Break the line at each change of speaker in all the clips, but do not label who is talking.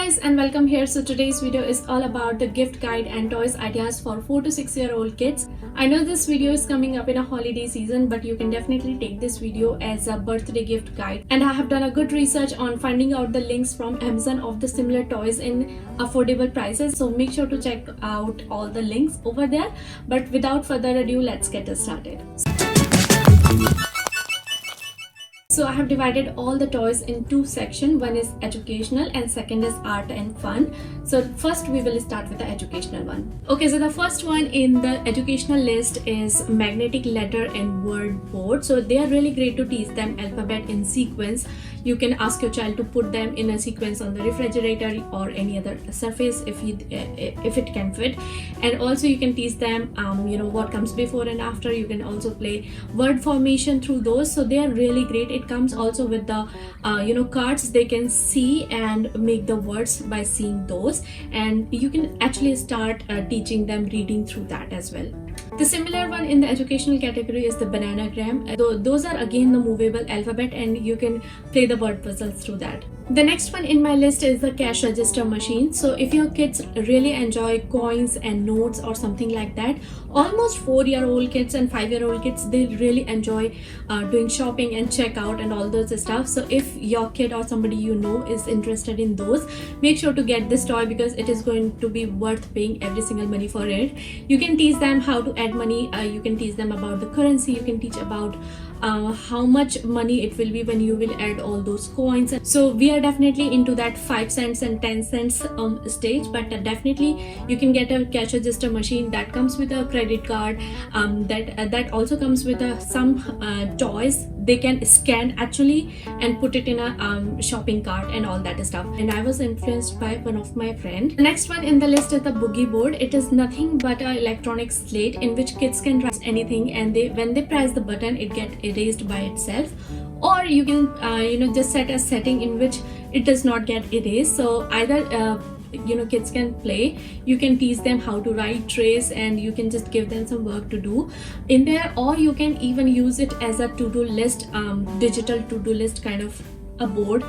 Guys, and welcome here. So today's video is all about the gift guide and toys ideas for 4 to 6-year-old kids. I know this video is coming up in a holiday season, but you can definitely take this video as a birthday gift guide. And I have done a good research on finding out the links from Amazon of the similar toys in affordable prices. So make sure to check out all the links over there. But without further ado, let's get started. So I have divided all the toys in two sections. One is educational and second is art and fun. So first we will start with the educational one. Okay, so the first one in the educational list is magnetic letter and word board. So they are really great to teach them alphabet in sequence. You can ask your child to put them in a sequence on the refrigerator or any other surface if it can fit. And also you can teach them what comes before and after. You can also play word formation through those. So they are really great. It comes also with the cards. They can see and make the words by seeing those, and you can actually start teaching them reading through that as well. The similar one in the educational category is the bananagram. Those are again the movable alphabet, and you can play the word puzzles through that. The next one in my list is the cash register machine. So if your kids really enjoy coins and notes or something like that, almost 4-year-old kids and 5-year-old kids, they really enjoy doing shopping and checkout and all those stuff. So if your kid or somebody you know is interested in those, make sure to get this toy because it is going to be worth paying every single money for it. You can teach them how to add money. You can teach them about the currency. You can teach about how much money it will be when you will add all those coins. So we are definitely into that 5 cents and 10 cents stage, but definitely you can get a cash register machine that comes with a credit card, that also comes with some toys they can scan actually and put it in a shopping cart and all that stuff. And I was influenced by one of my friends. The next one in the list is the boogie board. It is nothing but an electronic slate in which kids can write anything, and when they press the button it gets erased by itself. Or you can just set a setting in which it does not get erased. So either kids can play, you can teach them how to write, trace, and you can just give them some work to do in there, or you can even use it as a to-do list, digital to-do list kind of a board.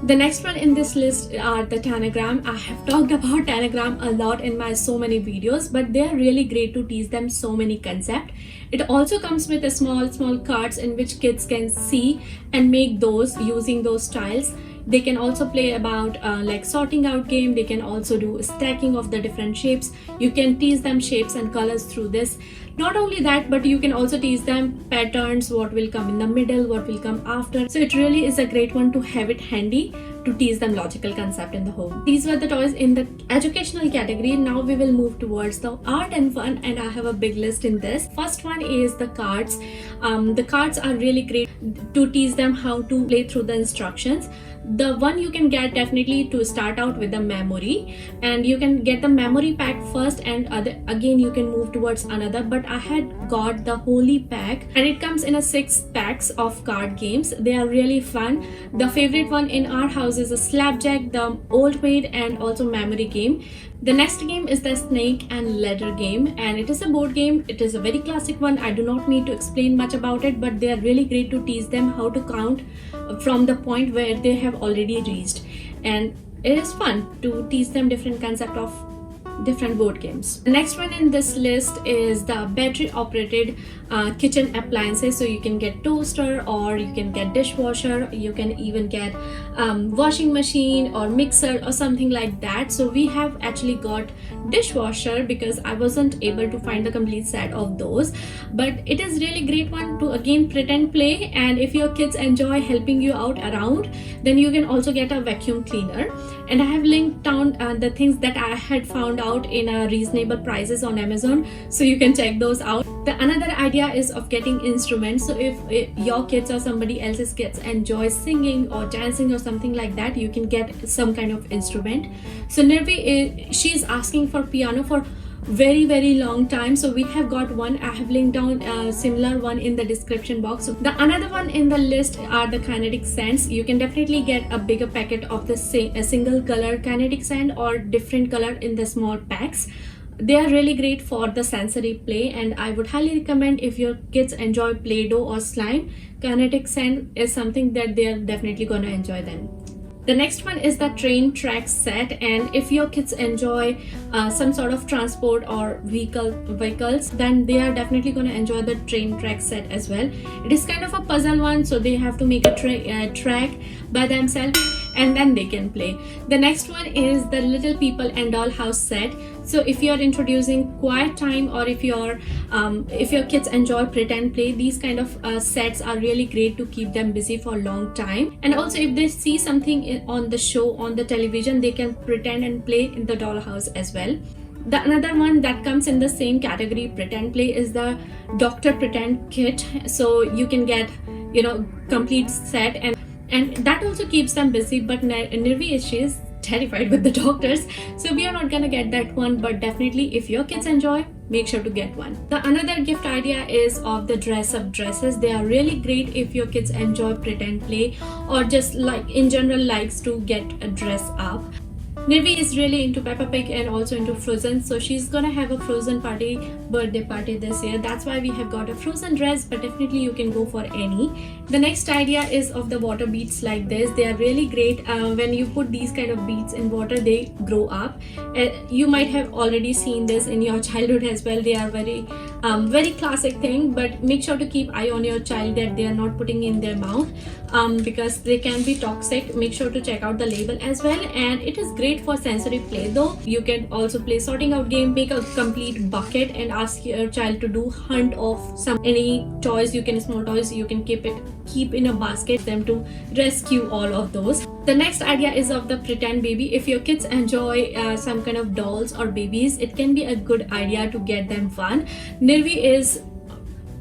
The next one in this list are the tanagram. I have talked about tanagram a lot in my so many videos, but they are really great to teach them so many concepts. It also comes with a small cards in which kids can see and make those using those tiles. They can also play about like sorting out game. They can also do stacking of the different shapes. You can teach them shapes and colors through this. Not only that, but you can also teach them patterns, what will come in the middle, what will come after. So it really is a great one to have it handy to teach them logical concept in the home. These were the toys in the educational category. Now we will move towards the art and fun, and I have a big list in this. First one is the cards. The cards are really great to teach them how to play through the instructions. The one you can get definitely to start out with the memory, and you can get the memory pack first, and again you can move towards another. But I had got the holy pack, and it comes in a 6 packs of card games. They are really fun. The favorite one in our house is a slapjack, the old maid, and also memory game. The next game is the snake and ladder game, and it is a board game. It is a very classic one. I do not need to explain much about it, but they are really great to teach them how to count from the point where they have already reached, and it is fun to teach them different concept of different board games. The next one in this list is the battery operated kitchen appliances. So you can get toaster, or you can get dishwasher, you can even get washing machine or mixer or something like that. So we have actually got dishwasher because I wasn't able to find the complete set of those, but it is really great one to again pretend play. And if your kids enjoy helping you out around, then you can also get a vacuum cleaner. And I have linked down the things that I had found out in reasonable prices on Amazon, so you can check those out. The another idea is of getting instruments. So if your kids or somebody else's kids enjoy singing or dancing or something like that, you can get some kind of instrument. So Nirvi, she's asking for piano for very long time, so we have got one. I have linked down a similar one in the description box. So the another one in the list are the kinetic sands. You can definitely get a bigger packet of the a single color kinetic sand or different color in the small packs. They are really great for the sensory play, and I would highly recommend if your kids enjoy Play-Doh or slime, kinetic sand is something that they are definitely gonna enjoy then. The next one is the train track set, and if your kids enjoy some sort of transport or vehicles, then they are definitely going to enjoy the train track set as well. It is kind of a puzzle one, so they have to make a track by themselves and then they can play. The next one is the Little People and Dollhouse set. So if you're introducing quiet time, or if your kids enjoy pretend play, these kind of sets are really great to keep them busy for a long time. And also if they see something on the show, on the television, they can pretend and play in the dollhouse as well. The another one that comes in the same category, pretend play, is the Dr. Pretend kit. So you can get, complete set, and that also keeps them busy. But Nirvi, she is terrified with the doctors, so we are not gonna get that one, but definitely if your kids enjoy, make sure to get one. The another gift idea is of the dress up dresses. They are really great if your kids enjoy pretend play or just like in general likes to get a dress up. Nirvi is really into Peppa Pig and also into Frozen, so she's gonna have a Frozen birthday party this year. That's why we have got a Frozen dress, but definitely you can go for any. The next idea is of the water beads like this. They are really great. When you put these kind of beads in water, they grow up. You might have already seen this in your childhood as well. They are very classic thing, but make sure to keep eye on your child that they are not putting in their mouth because they can be toxic. Make sure to check out the label as well, and it is great for sensory play though. You can also play sorting out game, make a complete bucket and ask your child to do hunt of any toys. Small toys you can keep in a basket, them to rescue all of those. The next idea is of the pretend baby. If your kids enjoy some kind of dolls or babies, it can be a good idea to get them one. Nirvi is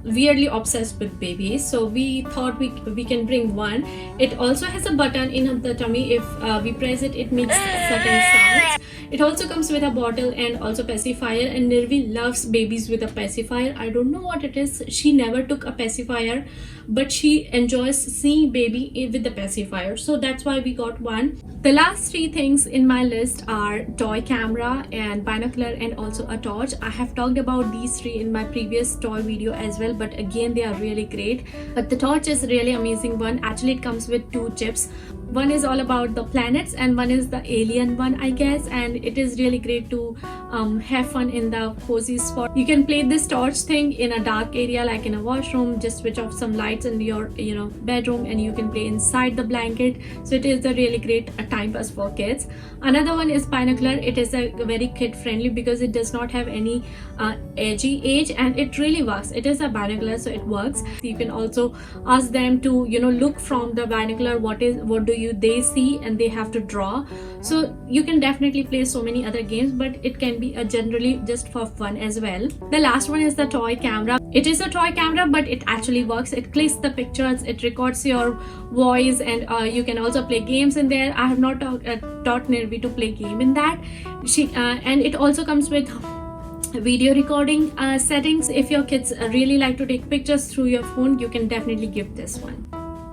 weirdly obsessed with babies, so we thought we can bring one. It also has a button in the tummy. If we press it, it makes certain sounds. It also comes with a bottle and also pacifier, and Nirvi loves babies with a pacifier. I don't know what it is. She never took a pacifier, but she enjoys seeing baby with the pacifier, so that's why we got one. The last three things in my list are toy camera and binocular and also a torch. I have talked about these three in my previous toy video as well, but again they are really great. But the torch is really amazing one. Actually it comes with two chips. One is all about the planets and one is the alien one, I guess, and it is really great to have fun in the cozy spot. You can play this torch thing in a dark area like in a washroom. Just switch off some lights in your bedroom and you can play inside the blanket. So it is a really great time pass for kids. Another one is binocular. It is a very kid friendly because it does not have any edgy edge and it really works. It is a binocular, so it works. You can also ask them to look from the binocular what do they see, and they have to draw. So you can definitely play so many other games, but it can be generally just for fun as well. The last one is the toy camera. It is a toy camera, but it actually works. It clicks the pictures, it records your voice, and you can also play games in there. I have not taught Nirvi to play game in that. And it also comes with video recording settings. If your kids really like to take pictures through your phone, you can definitely give this one.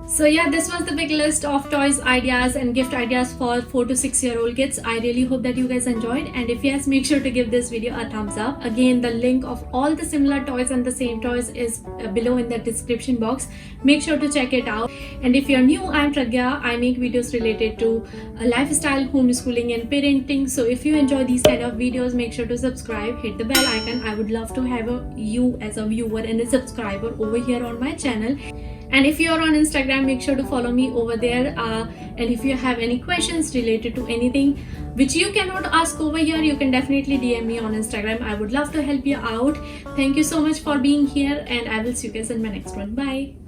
So yeah, this was the big list of toys ideas and gift ideas for 4 to 6 year old kids. I really hope that you guys enjoyed, and if yes, make sure to give this video a thumbs up. Again, the link of all the similar toys and the same toys is below in the description box. Make sure to check it out. And if you're new, I'm Pragya. I make videos related to lifestyle, homeschooling and parenting. So if you enjoy these kind of videos, make sure to subscribe, hit the bell icon. I would love to have you as a viewer and a subscriber over here on my channel. And if you're on Instagram, make sure to follow me over there. And if you have any questions related to anything which you cannot ask over here, you can definitely DM me on Instagram. I would love to help you out. Thank you so much for being here, and I will see you guys in my next one. Bye.